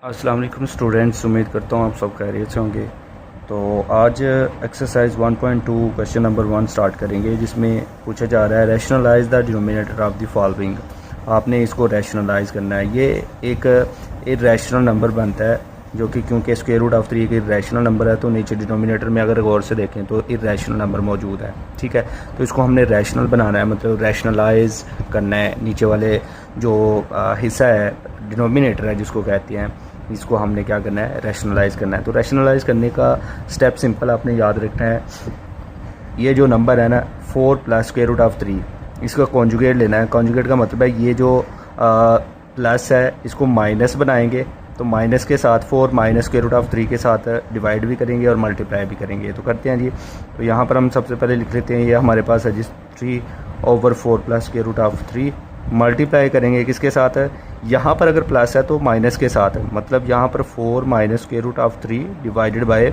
अस्सलाम वालेकुम स्टूडेंट्स, उम्मीद करता हूँ आप सब खैरियत से होंगे। तो आज एक्सरसाइज 1.2 क्वेश्चन नंबर 1 स्टार्ट करेंगे, जिसमें पूछा जा रहा है rationalise the denominator of the following. आपने इसको रैशनलाइज करना है। ये एक इर्रेशनल नंबर बनता है, जो कि क्योंकि स्क्वायर रूट ऑफ 3 एक इर्रेशनल नंबर है, तो नीचे डिनोमिनेटर में अगर गौर से देखें तो इर्रेशनल नंबर मौजूद है। ठीक है, तो इसको हमने रैशनल बनाना है, मतलब रैशनलाइज करना है। नीचे वाले जो हिस्सा है डिनोमिनेटर है जिसको कहते हैं, इसको हमने क्या करना है, रैशनलाइज करना है। तो रैशनलाइज करने का स्टेप सिंपल आपने याद रखना है। ये जो नंबर है ना 4 प्लस स्क्वायर रूट ऑफ 3, इसका कॉन्जुगेट लेना है। कॉन्जुगेट का मतलब है ये जो प्लस है इसको माइनस बनाएंगे, तो माइनस के साथ 4 माइनस स्क्वायर रूट ऑफ 3 के साथ डिवाइड भी करेंगे और मल्टीप्लाई भी करेंगे। तो करते हैं जी। तो यहाँ पर हम सबसे पहले लिख लेते हैं, ये हमारे पास है जिस 3/4 plus square root of 3, multiply करेंगे किसके साथ है, यहाँ पर अगर प्लस है तो माइनस के साथ है, मतलब यहाँ पर 4 minus square root of 3 divided by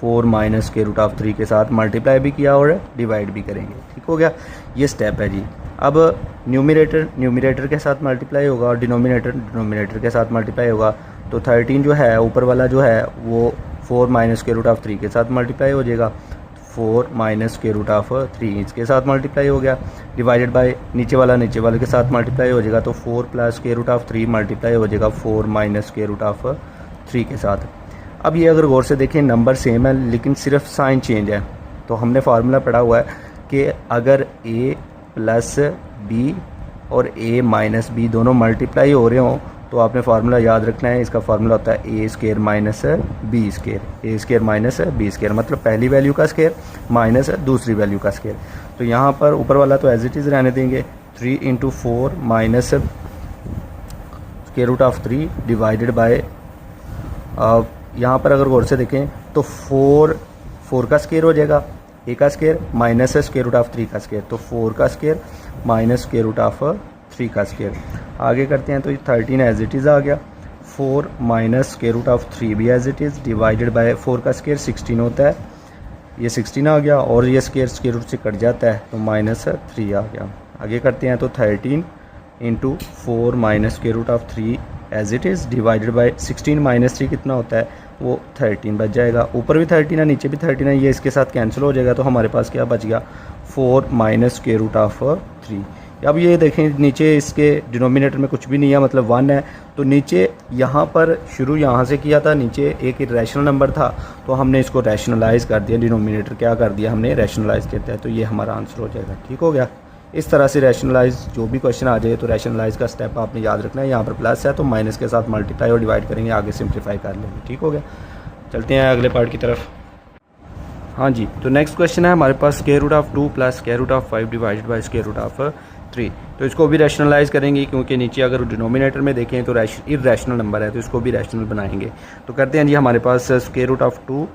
4 minus square root of 3 के साथ मल्टीप्लाई भी किया और डिवाइड भी करेंगे। ठीक हो गया, ये स्टेप है जी। अब न्यूमरेटर के साथ मल्टीप्लाई होगा और डिनोमिनेटर के साथ मल्टीप्लाई होगा। तो 13 जो है ऊपर वाला जो है वो 4 माइनस स्क्वायर रूट ऑफ 3 के साथ मल्टीप्लाई हो जाएगा। 4 माइनस स्क्वायर रूट ऑफ 3 इसके साथ मल्टीप्लाई हो गया, डिवाइडेड बाय नीचे वाले के साथ मल्टीप्लाई हो जाएगा। तो 4 plus square root of 3 multiply हो जाएगा 4 माइनस स्क्वायर रूट ऑफ 3 के साथ। अब ये अगर गौर से देखें नंबर सेम है, लेकिन सिर्फ साइन चेंज है। तो हमने फार्मूला पढ़ा हुआ है कि अगर a प्लस बी और a माइनस बी दोनों मल्टीप्लाई हो रहे हों, तो आपने फार्मूला याद रखना है। इसका फार्मूला होता है ए स्केयर माइनस बी स्केयर, ए स्केयर माइनस बी स्केयर, मतलब पहली वैल्यू का स्केयर माइनस दूसरी वैल्यू का स्केयर। तो यहाँ पर ऊपर वाला तो एज इट इज़ रहने देंगे, 3 × 4 minus square root of 3 divided by, यहाँ पर अगर गौर से देखें तो 4 का स्केयर हो जाएगा, ए का square minus square root of 3 का स्केयर, तो 4 का square minus square root of 3 का स्केयर। आगे करते हैं तो ये 13 एज इट इज़ आ गया, 4 माइनस स्केयर रूट ऑफ 3 भी as it is, divided by 4 का स्केयर 16 होता है, ये 16 आ गया, और ये स्केयर रूट से कट जाता है तो -3 आ गया। आगे करते हैं तो 13 × 4 minus square root of 3 as it is, divided by 16 minus 3 कितना होता है, वो 13 बच जाएगा। ऊपर भी 13 है, नीचे भी 13 है, ये इसके साथ कैंसिल हो जाएगा। तो हमारे पास क्या बच गया, 4 माइनस स्क्वायर रूट ऑफ 3। अब ये देखें नीचे इसके डिनोमिनेटर में कुछ भी नहीं है, मतलब 1 है। तो नीचे यहाँ पर शुरू यहाँ से किया था, नीचे एक इरेशनल नंबर था, तो हमने इसको रैशनलाइज कर दिया। डिनोमिनेटर क्या कर दिया हमने, रैशनलाइज करता है, तो ये हमारा आंसर हो जाएगा। ठीक हो गया। इस तरह से रैशनलाइज जो भी क्वेश्चन आ जाए तो रैशनलाइज का स्टेप आपने याद रखना है। यहाँ पर प्लस है तो माइनस के साथ मल्टीप्लाई और डिवाइड करेंगे, आगे सिंप्लीफाई कर लेंगे। ठीक हो गया, चलते हैं अगले पार्ट की तरफ। हाँ जी, तो नेक्स्ट क्वेश्चन है हमारे पास square root of 2 plus square root of 5 divided by square root of 3। तो इसको भी रैशनलाइज करेंगे, क्योंकि नीचे अगर डिनोमिनेटर में देखें तो इर्रेशनल नंबर है, तो इसको भी रैशनल बनाएंगे। तो करते हैं जी, हमारे पास square root of 2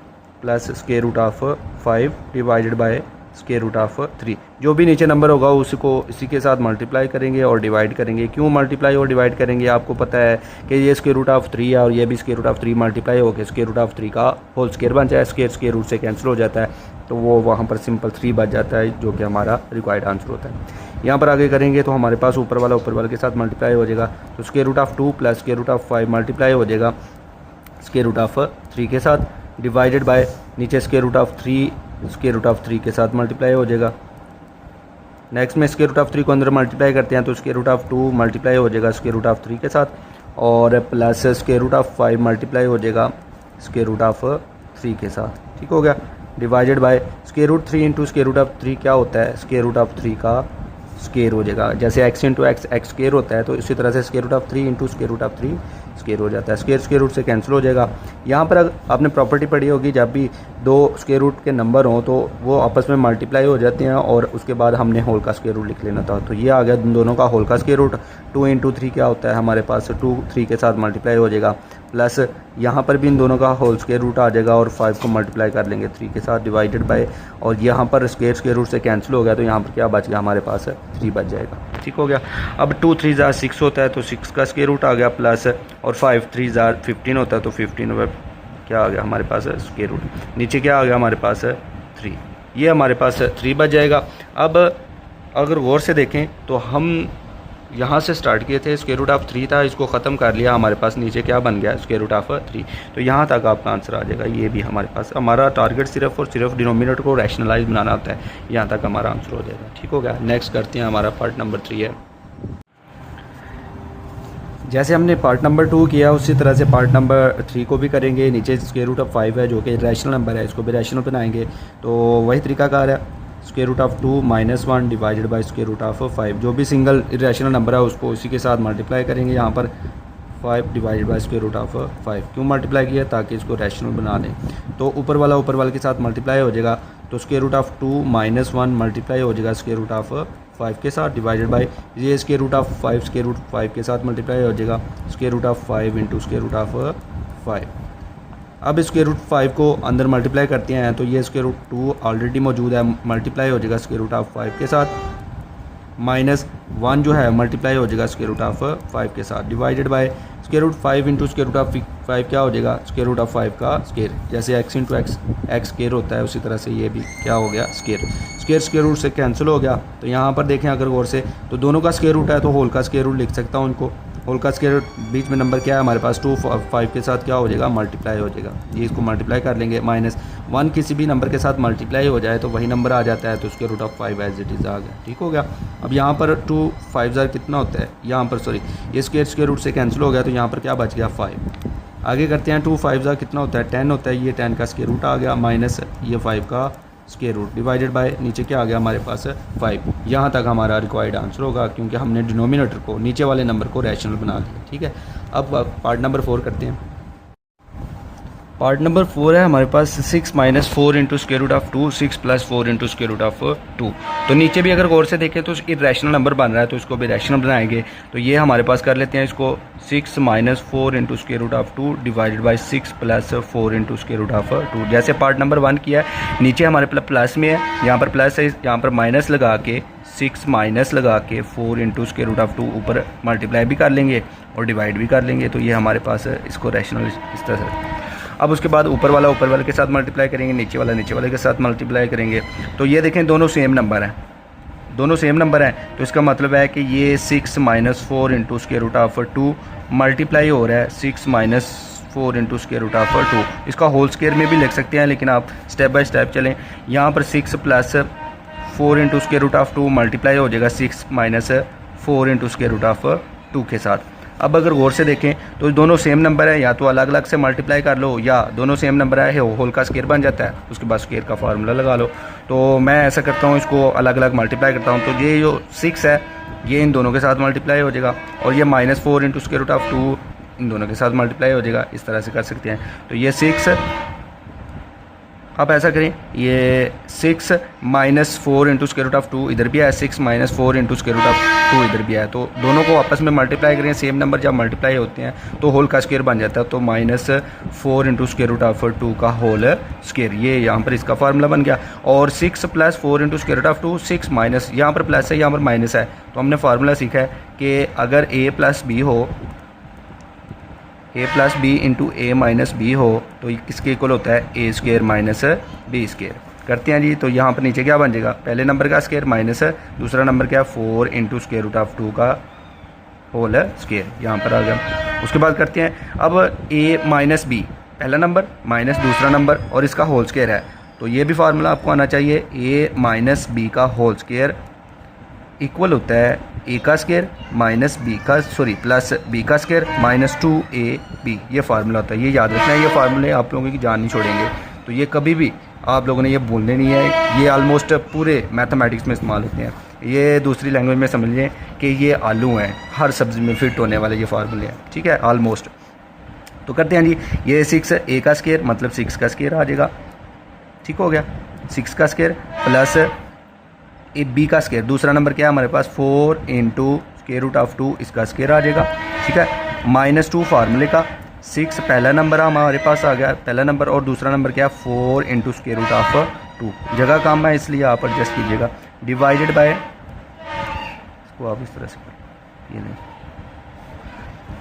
plus square root of 5 divided by square root of 3। जो भी नीचे नंबर होगा उसको इसी के साथ मल्टीप्लाई करेंगे और डिवाइड करेंगे। क्यों मल्टीप्लाई और डिवाइड करेंगे, आपको पता है कि ये स्क्वायर रूट ऑफ 3 है और ये भी स्क्वायर रूट ऑफ 3 मल्टीप्लाई होकर स्क्वायर रूट ऑफ 3 का होल स्क्वायर बन जाए। स्क्वायर रूट से कैंसिल हो जाता है, तो वो वहाँ पर सिंपल 3 बच जाता है, जो कि हमारा रिक्वायर्ड आंसर होता है। यहाँ पर आगे करेंगे तो हमारे पास ऊपर वाला के साथ मल्टीप्लाई हो जाएगा। तो square root of 2 plus square root of 5 multiply हो जाएगा स्क्वायर रूट ऑफ 3 के साथ, डिवाइडेड बाय नीचे स्क्वायर रूट ऑफ 3 के साथ मल्टीप्लाई हो जाएगा। नेक्स्ट में स्क्वायर रूट ऑफ 3 को अंदर मल्टीप्लाई करते हैं, तो स्क्वायर रूट ऑफ 2 मल्टीप्लाई हो जाएगा स्क्वायर रूट ऑफ 3 के साथ, और plus square root of 5 multiply हो जाएगा स्क्वायर रूट ऑफ 3 के साथ। ठीक हो गया, divided by square root 3 × square root of 3 क्या होता है, स्क्वायर रूट ऑफ 3 का स्क्वायर हो जाएगा। जैसे x × x स्क्वायर होता है, तो इसी तरह से square root of 3 × square root of 3 square हो जाता है। स्क्वायर रूट से कैंसिल हो जाएगा। यहाँ पर आपने प्रॉपर्टी पढ़ी होगी, जब भी दो स्क्वायर रूट के नंबर हों तो वो आपस में मल्टीप्लाई हो जाते हैं, और उसके बाद हमने होल का स्क्वायर रूट लिख लेना था। तो ये आ गया दोनों का होल का स्क्वायर रूट। 2 × 3 क्या होता है हमारे पास, 2 3 के साथ मल्टीप्लाई हो जाएगा, प्लस यहाँ पर भी इन दोनों का होल स्क्वायर रूट आ जाएगा, और 5 को मल्टीप्लाई कर लेंगे 3 के साथ, डिवाइडेड बाय, और यहाँ पर स्क्वायर रूट से कैंसिल हो गया, तो यहाँ पर क्या बच गया हमारे पास, 3 बच जाएगा। ठीक हो गया। अब 2 3 ज़ा 6 होता है, तो 6 का स्क्वायर रूट आ गया, प्लस और 5 3 ज़ा 15 होता है, तो 15 क्या आ गया हमारे पास, स्क्वायर रूट। नीचे क्या आ गया हमारे पास, 3। ये हमारे पास 3 बच जाएगा। अब अगर गौर से देखें तो हम यहाँ से स्टार्ट किए थे, स्क्वायर रूट ऑफ 3 था, इसको ख़त्म कर लिया, हमारे पास नीचे क्या बन गया, स्क्वायर रूट ऑफ 3। तो यहाँ तक आपका आंसर आ जाएगा। ये भी हमारे पास, हमारा टारगेट सिर्फ और सिर्फ डिनोमिनेटर को रैशनलाइज बनाना होता है, यहाँ तक हमारा आंसर हो जाएगा। ठीक हो गया। नेक्स्ट करते हैं, हमारा पार्ट नंबर 3 है। जैसे हमने पार्ट नंबर 2 किया उसी तरह से पार्ट नंबर 3 को भी करेंगे। नीचे स्क्वायर रूट ऑफ 5 है जो कि रैशनल नंबर है, इसको भी रैशनल बनाएंगे। तो वही तरीकाकार है, square root of 2 - 1 divided by square root of 5। जो भी सिंगल इरेशनल नंबर है उसको उसी के साथ मल्टीप्लाई करेंगे। यहाँ पर 5 divided by square root of 5 क्यों मल्टीप्लाई किया, ताकि इसको रैशनल बना दें। तो ऊपर वाला के साथ मल्टीप्लाई हो जाएगा, तो स्क्वायर रूट ऑफ 2 - 1 मल्टीप्लाई हो जाएगा स्क्वायर रूट ऑफ 5 के साथ, डिवाइडेड बाई ये square root of 5 square root 5 के साथ मल्टीप्लाई हो जाएगा square root of 5 into square root of 5। अब स्क्वायर रूट 5 को अंदर मल्टीप्लाई करते हैं, तो ये स्क्वायर रूट 2 ऑलरेडी मौजूद है, मल्टीप्लाई हो जाएगा स्क्वायर रूट ऑफ 5 के साथ, -1 जो है मल्टीप्लाई हो जाएगा स्क्वायर रूट ऑफ 5 के साथ, divided by square root 5 into square root of 5 क्या हो जाएगा, स्क्वायर रूट ऑफ 5 का स्क्वायर। जैसे x इंटू एक्स स्क्वायर होता है, उसी तरह से ये भी क्या हो गया, स्क्वायर। स्क्वायर रूट से कैंसिल हो गया। तो यहाँ पर देखें अगर गौर से, तो दोनों का स्क्वायर रूट है, तो होल का स्क्वायर रूट लिख सकता हूँ इनको। होल का स्क्वायर बीच में नंबर क्या है हमारे पास, 2 5 के साथ क्या हो जाएगा, मल्टीप्लाई हो जाएगा। ये इसको मल्टीप्लाई कर लेंगे, -1 किसी भी नंबर के साथ मल्टीप्लाई हो जाए तो वही नंबर आ जाता है, तो square root of 5 as it is आ गया। ठीक हो गया। अब यहाँ पर 2 5 कितना होता है, यहाँ पर सॉरी ये स्क्वायर रूट से कैंसिल हो गया, तो यहाँ पर क्या बच गया, 5। आगे करते हैं, 2 5 कितना होता है, 10 होता है, ये 10 का स्क्वायर रूट आ गया, माइनस ये 5 का स्क्वायर रूट, डिवाइडेड बाय नीचे क्या आ गया हमारे पास 5। यहाँ तक हमारा रिक्वायर्ड आंसर होगा, क्योंकि हमने डिनोमिनेटर को, नीचे वाले नंबर को रैशनल बना दिया। ठीक है। अब पार्ट नंबर 4 करते हैं। पार्ट नंबर 4 है हमारे पास 6 - 4 into square root of 2, 6 + 4 into square root of 2। तो नीचे भी अगर गौर से देखें तो इरेशनल नंबर बन रहा है, तो इसको भी रैशनल बनाएंगे। तो ये हमारे पास कर लेते हैं इसको, 6 - 4 into square root of 2 divided by 6 + 4 into square root of 2। जैसे पार्ट नंबर 1 किया है, नीचे हमारे प्लस में है, यहाँ पर प्लस है, यहाँ पर माइनस लगा के 6 माइनस लगा के 4 इंटू स्क्वायर रूट ऑफ 2 ऊपर मल्टीप्लाई भी कर लेंगे और डिवाइड भी कर लेंगे। तो ये हमारे पास इसको रैशनल इस तरह से। अब उसके बाद ऊपर वाले के साथ मल्टीप्लाई करेंगे, नीचे वाले के साथ मल्टीप्लाई करेंगे। तो ये देखें दोनों सेम नंबर हैं, दोनों सेम नंबर हैं, तो इसका मतलब है कि ये 6 - 4 into square root of 2 multiply हो रहा है 6 - 4 इंटू स्क्वायर रूट ऑफ 2। इसका होल स्क्वायर में भी लिख सकते हैं, लेकिन आप स्टेप बाय स्टेप चलें। यहाँ पर 6 + 4 into square root of 2 multiply हो जाएगा 6 - 4 इंटू स्क्वायर रूट ऑफ 2 के साथ। अब अगर गौर से देखें तो दोनों सेम नंबर है, या तो अलग अलग से मल्टीप्लाई कर लो, या दोनों सेम नंबर है होल का स्क्वायर बन जाता है, उसके बाद स्क्वायर का फार्मूला लगा लो। तो मैं ऐसा करता हूँ, इसको अलग अलग मल्टीप्लाई करता हूँ। तो ये जो 6 है ये इन दोनों के साथ मल्टीप्लाई हो जाएगा, और ये -4 इंटू स्क्वायर रूट ऑफ 2 इन दोनों के साथ मल्टीप्लाई हो जाएगा। इस तरह से कर सकते हैं। तो ये 6, आप ऐसा करें, ये 6 - 4 इंटू स्क्वायर रूट ऑफ 2 इधर भी है, 6 - 4 इंटू स्क्वायर रूट ऑफ 2 इधर भी है। तो दोनों को आपस में मल्टीप्लाई करें, सेम नंबर जब मल्टीप्लाई होते हैं तो होल का स्क्वायर बन जाता है। तो -4 इंटू स्क्वायर रूट ऑफ 2 का होल स्क्वायर, ये यहाँ पर इसका फार्मूला बन गया। और 6 + 4 into square root of 2, 6 minus, यहाँ पर प्लस है यहाँ पर माइनस है, तो हमने फार्मूला सीखा है कि अगर a + b हो, a + b into a - b हो, तो किसके इक्वल होता है, a² - b²। करते हैं जी। तो यहाँ पर नीचे क्या बन जाएगा, पहले नंबर का स्क्वायर माइनस है, दूसरा नंबर क्या है 4 इंटू स्क्वायर रूट ऑफ 2 का होल स्क्वायर, यहाँ पर आ गया। उसके बाद करते हैं अब a - b, पहला नंबर माइनस दूसरा नंबर और इसका होल स्क्वायर है, तो ये भी फार्मूला आपको आना चाहिए, a - b का होल स्क्वायर इक्वल होता है a का स्क्वायर प्लस b का स्क्वायर -2ab। ये फार्मूला होता है, ये याद रखना है। ये फार्मूले आप लोगों की जान नहीं छोड़ेंगे, तो ये कभी भी आप लोगों ने ये भूलने नहीं है। ये ऑलमोस्ट पूरे मैथमेटिक्स में इस्तेमाल होते हैं। ये दूसरी लैंग्वेज में समझ लें कि ये आलू हैं, हर सब्ज़ी में फिट होने वाले ये फार्मूले हैं। ठीक है, ऑलमोस्ट। तो करते हैं जी, ये 6 a का स्क्वायर मतलब 6 का स्क्वायर आ जाएगा। ठीक हो गया, 6 का स्क्वायर प्लस b का स्क्वायर, दूसरा नंबर क्या है हमारे पास 4 इंटू स्क्वायर रूट ऑफ 2, इसका स्क्वायर आ जाएगा। ठीक है, -2 फार्मूले का, 6 पहला नंबर हमारे पास आ गया, पहला नंबर, और दूसरा नंबर क्या है 4 इंटू स्क्वायर रूट ऑफ 2। जगह काम है इसलिए आप एडजस्ट कीजिएगा, डिवाइडेड बाय, इसको आप इस तरह से कर, ये नहीं।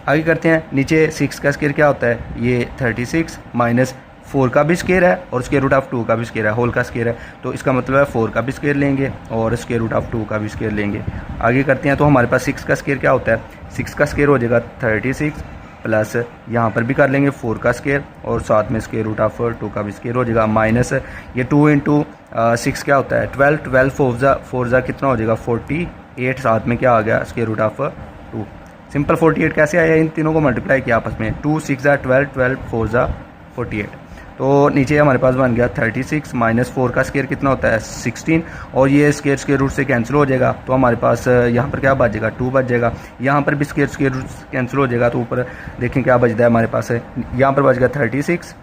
आगे करते हैं, नीचे 6 का स्क्वायर क्या होता है, ये 36 4 का भी स्क्वायर है और स्क्वायर रूट ऑफ 2 का भी स्क्वायर है, होल का स्क्वायर है, तो इसका मतलब है 4 का भी स्क्वायर लेंगे और स्क्वायर रूट ऑफ 2 का भी स्क्वायर लेंगे। आगे करते हैं, तो हमारे पास 6 का स्क्वायर क्या होता है, 6 का स्क्वायर हो जाएगा 36 प्लस यहाँ पर भी कर लेंगे 4 का स्क्वायर और साथ में स्क्वायर रूट ऑफ 2 का भी स्क्वायर हो जाएगा, माइनस ये 2 इंटू 6 क्या होता है 12, 12 4 ज़ा कितना हो जाएगा 48, साथ में क्या आ गया स्क्वायर रूट ऑफ 2। सिंपल 48 कैसे आया, इन तीनों को मल्टीप्लाई किया आपस में, 2 6 ज़ा 12, 12 4 ज़ा 48, तो नीचे हमारे पास बन गया 36 माइनस 4 का स्क्वायर कितना होता है 16 और ये स्क्वायर रूट से कैंसिल हो जाएगा, तो हमारे पास यहाँ पर क्या बच जाएगा 2 बच जाएगा, यहाँ पर भी स्क्वायर रूट कैंसिल हो जाएगा, तो ऊपर देखें क्या बचता है हमारे पास है, यहाँ पर बच गया 36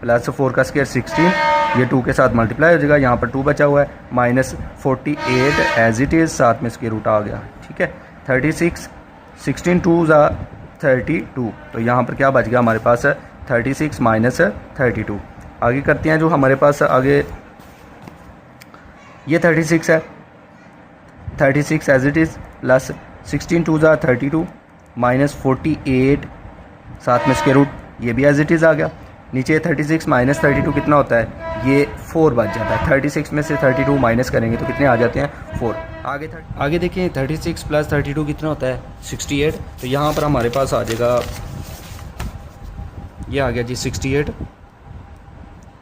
प्लस 4 का स्क्वायर 16, ये 2 के साथ मल्टीप्लाई हो जाएगा, यहाँ पर 2 बचा हुआ है, माइनस 48 एज इट इज़, साथ में स्क्वायर रूट आ गया, ठीक है 36 16 2 ज़ा 32, तो यहाँ पर क्या बच गया हमारे पास 36 माइनस 32। आगे करते हैं, जो हमारे पास आगे ये 36 है, 36 एज इट इज़ प्लस 16 2 ज़ा 32 माइनस 48, साथ में स्क्वायर रूट, ये भी एज इट इज़ आ गया। नीचे 36 माइनस 32 कितना होता है, ये 4 बच जाता है, 36 में से 32 माइनस करेंगे तो कितने आ जाते हैं 4। आगे देखिए 36 प्लस 32 कितना होता है 68, तो यहाँ पर हमारे पास आ जाएगा, ये आ गया जी 68,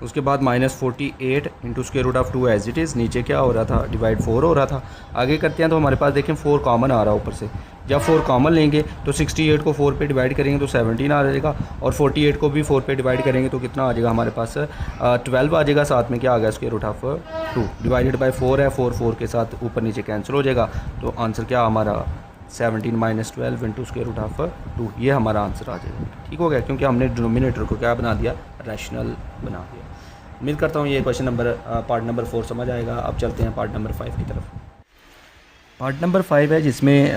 उसके बाद minus 48 into square root of 2 as it is, नीचे क्या हो रहा था डिवाइड 4 हो रहा था। आगे करते हैं, तो हमारे पास देखें 4 कॉमन आ रहा है ऊपर से, जब 4 कॉमन लेंगे तो 68 को 4 पे डिवाइड करेंगे तो 17 आ जाएगा, और 48 को भी 4 पे डिवाइड करेंगे तो कितना आ जाएगा हमारे पास 12 आ जाएगा, साथ में क्या आ गया square root of 2 divided by 4 है, 4 के साथ ऊपर नीचे कैंसिल हो जाएगा, तो आंसर क्या हमारा 17 minus 12 into square root of 2, ये हमारा आंसर आ जाएगा। ठीक हो गया, क्योंकि हमने डिनोमिनेटर को क्या बना दिया, रैशनल बना दिया। उम्मीद करता हूँ ये क्वेश्चन नंबर पार्ट नंबर 4 समझ आएगा। अब चलते हैं पार्ट नंबर 5 की तरफ। पार्ट नंबर 5 है जिसमें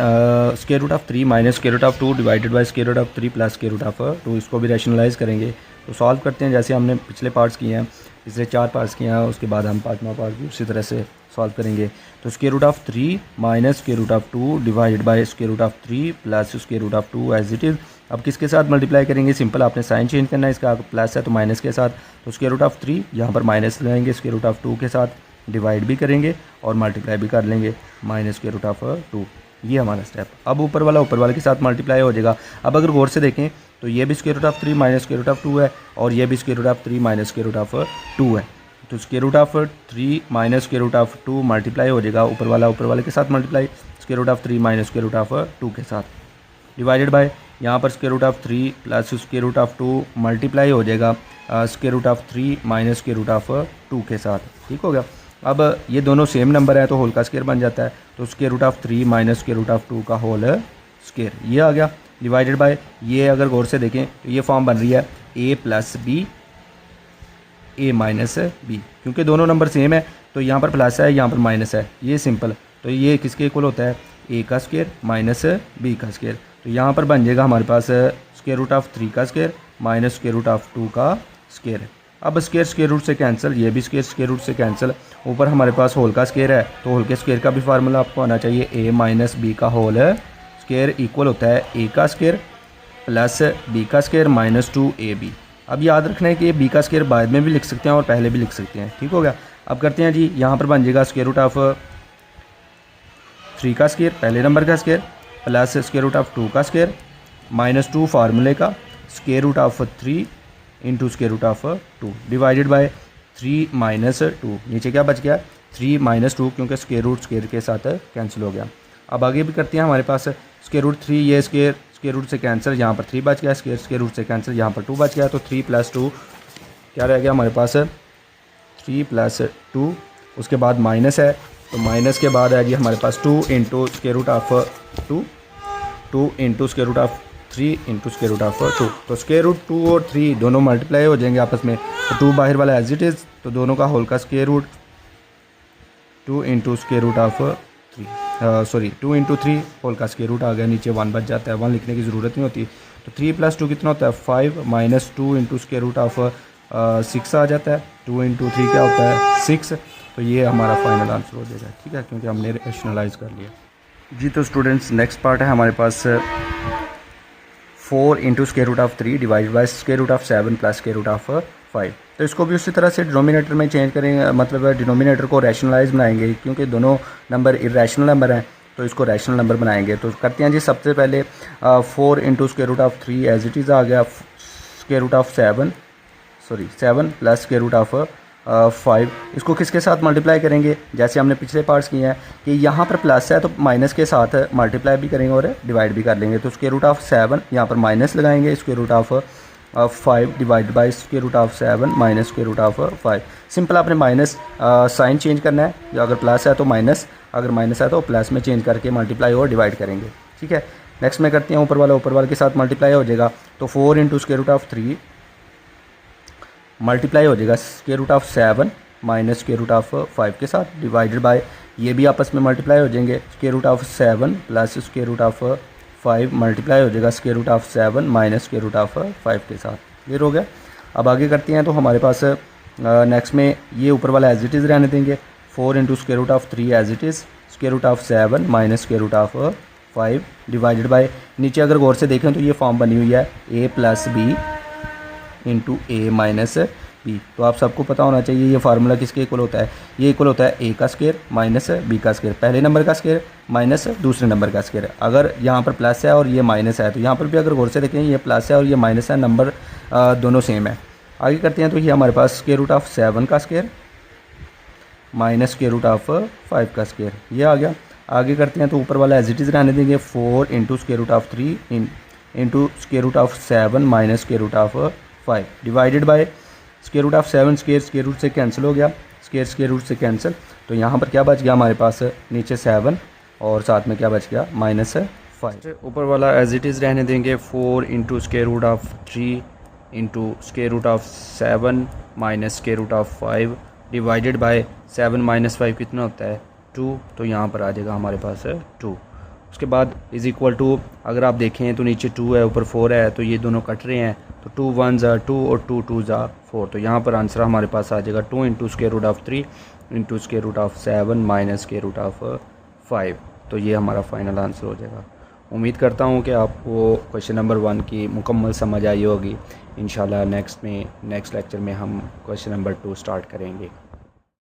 square root of 3 minus square root of 2 divided by square root of 3 plus square root of 2, इसको भी रैशनलाइज करेंगे। तो सॉल्व करते हैं जैसे हमने पिछले पार्ट्स किए हैं, पिछले 4 पार्ट्स किए हैं, उसके बाद हम 5वां पार्ट भी उसी तरह से सॉल्व करेंगे। तो square root of 3 minus square root of 2 divided by square root of 3 plus square root of 2 as it is. अब किसके साथ मल्टीप्लाई करेंगे, सिंपल आपने साइन चेंज करना है, इसका प्लस है तो माइनस के साथ, तो स्क्वायर रूट ऑफ 3 यहाँ पर माइनस लाएंगे, स्क्वायर रूट ऑफ 2 के साथ डिवाइड भी करेंगे और मल्टीप्लाई भी कर लेंगे, माइनस स्क्वायर रूट ऑफ 2, ये हमारा स्टेप। अब ऊपर वाले के साथ मल्टीप्लाई हो जाएगा। अब अगर गौर से देखें तो ये भी square root of 3 minus square root of 2 है, और ये भी square root of 3 minus square root of 2 है, तो square root of 3 minus square root of 2 multiply हो जाएगा, ऊपर वाले के साथ multiply, square root of 3 minus square root of 2 के साथ डिवाइडेड बाय, यहाँ पर square root of 3 plus square root of 2 multiply हो जाएगा square root of 3 minus square root of 2 के साथ। ठीक हो गया। अब ये दोनों सेम नंबर है तो होल का स्क्वायर बन जाता है, तो square root of 3 minus square root of 2 का होल स्क्वायर, ये आ गया डिवाइडेड बाय, ये अगर गौर से देखें तो ये फॉर्म बन रही है a plus B a minus B, क्योंकि दोनों नंबर सेम है तो यहाँ पर प्लस है यहाँ पर माइनस है, ये सिंपल, तो ये किसके इक्वल होता है a का स्क्वायर माइनस b का स्क्वायर, तो यहाँ पर बन जाएगा हमारे पास स्क्वायर रूट ऑफ 3 का square minus square root of 2 का स्क्वायर। अब स्क्वायर रूट से कैंसिल, ये भी स्क्वायर रूट से कैंसिल, ऊपर हमारे पास होल का स्क्वायर है, तो होल के स्क्वायर का भी फार्मूला आपको आना चाहिए, a माइनस बी का होल स्क्वायर इक्वल होता है a का स्क्वायर प्लस b का स्क्वायर माइनस 2ab। अब याद रखना है कि b का स्क्वायर बाद में भी लिख सकते हैं और पहले भी लिख सकते हैं। ठीक हो गया। अब करते हैं जी, यहाँ पर बन जाएगा स्क्वायर रूट ऑफ 3 का स्क्वायर पहले नंबर का square plus square root of 2 का स्क्वायर माइनस 2 फार्मूले का square root of 3 into square root of 2 divided by 3 minus 2, नीचे क्या बच गया 3 माइनस 2, क्योंकि स्क्वायर रूट स्क्वायर के साथ कैंसिल हो गया। अब आगे भी करते हैं, हमारे पास स्क्वायर रूट 3, ये स्क्वायर रूट से कैंसिल, यहाँ पर 3 बच गया, स्क्वायर रूट से कैंसिल, यहाँ पर 2 बच गया, तो 3 प्लस 2 क्या रह गया हमारे पास 3 प्लस 2, उसके बाद माइनस है, तो माइनस के बाद है जी हमारे पास 2 into square root of 2 into square root of 3 into square root of 2, तो स्क्वायर रूट 2 और 3 दोनों मल्टीप्लाई हो जाएंगे आपस में, तो 2 बाहर वाला एज इट इज़, तो दोनों का होल का square root 2 into square root of 2 into 3 whole का स्क्वायर रूट आ गया, नीचे 1 बच जाता है, 1 लिखने की ज़रूरत नहीं होती, तो 3 प्लस 2 कितना होता है 5 minus 2 into square root of 6 आ जाता है, 2 इंटू 3 क्या होता है 6, तो ये हमारा फाइनल आंसर हो जाएगा। ठीक है, क्योंकि हमने रैशनलाइज कर लिया जी। तो स्टूडेंट्स नेक्स्ट पार्ट है हमारे पास 4 into square root of 3 divided by square root of 7 plus square root of 5। तो इसको भी उसी तरह से डिनोमिनेटर में चेंज करेंगे, मतलब डिनोमिनेटर को रैशनलाइज बनाएंगे क्योंकि दोनों नंबर इरेशनल नंबर हैं, तो इसको रैशनल नंबर बनाएंगे। तो करते हैं जी, सबसे पहले 4 into square root of 3 as it is आ गया, square root of 7 plus square root of 5। इसको किसके साथ मल्टीप्लाई करेंगे, जैसे हमने पिछले पार्ट्स किए हैं कि यहाँ पर प्लस है तो माइनस के साथ मल्टीप्लाई भी करेंगे और डिवाइड भी कर लेंगे। तो स्क्वायर रूट ऑफ 7 यहाँ पर माइनस लगाएंगे, square root of 5 divide by square root of 7 minus square root of 5। Simple आपने माइनस साइन चेंज करना है, अगर प्लस है तो माइनस, अगर माइनस है तो प्लस में चेंज करके मल्टीप्लाई और डिवाइड करेंगे। ठीक है, नेक्स्ट में करते हैं ऊपर वाले के साथ मल्टीप्लाई हो जाएगा। तो 4 into square root of 3 multiply हो जाएगा square root of 7 minus square root of 5 के साथ, डिवाइडेड बाय ये भी आपस में मल्टीप्लाई हो जाएंगे, square root of 7 plus square root of 5 multiply हो जाएगा square root of 7 minus square root of 5 के साथ। क्लियर हो गया। अब आगे करते हैं, तो हमारे पास नेक्स्ट में ये ऊपर वाला एज इट इज़ रहने देंगे, 4 into square root of 3 as it is, square root of 7 minus square root of 5 divided by, नीचे अगर गौर से देखें तो ये फॉर्म बनी हुई है a plus B into A minus B. तो आप सबको पता होना चाहिए ये फार्मूला किसके इक्वल होता है, ये इक्वल होता है a का स्क्वायर माइनस बी का स्क्वायर, पहले नंबर का स्क्वायर माइनस दूसरे नंबर का स्क्वायर। अगर यहाँ पर प्लस है और ये माइनस है तो यहाँ पर भी अगर गौर से देखें ये प्लस है और ये माइनस है, नंबर दोनों सेम है। आगे करते हैं, तो ये हमारे पास स्क्वायर रूट ऑफ 7 का square minus square root of 5 का स्क्वायर, ये आ गया। आगे करते हैं, तो ऊपर वाला एज इट इज़ रहने देंगे, 4 into square root of 3 into square root of 7 minus square root of 5 divided by square root of 7 square root से कैंसिल हो गया, स्क्वायर रूट से कैंसिल। तो यहाँ पर क्या बच गया हमारे पास, नीचे 7 और साथ में क्या बच गया -5। ऊपर वाला एज इट इज़ रहने देंगे, 4 into square root of 3 into square root of 7 minus square root of 5 divided by 7 minus 5 कितना होता है 2, तो यहाँ पर आ जाएगा हमारे पास 2। उसके बाद इज़ इक्वल टू, अगर आप देखें तो नीचे 2 है ऊपर 4 है, तो ये दोनों कट रहे हैं, तो 2 1 ज़ा 2 और 2 2 ज़ा 4। तो यहाँ पर आंसर हमारे पास आ जाएगा 2 into square root of 3 into square root of 7 minus square root of 5। तो ये हमारा फाइनल आंसर हो जाएगा। उम्मीद करता हूँ कि आपको क्वेश्चन नंबर 1 की मुकम्मल समझ आई होगी। इंशाल्लाह नेक्स्ट लेक्चर में हम क्वेश्चन नंबर 2 स्टार्ट करेंगे।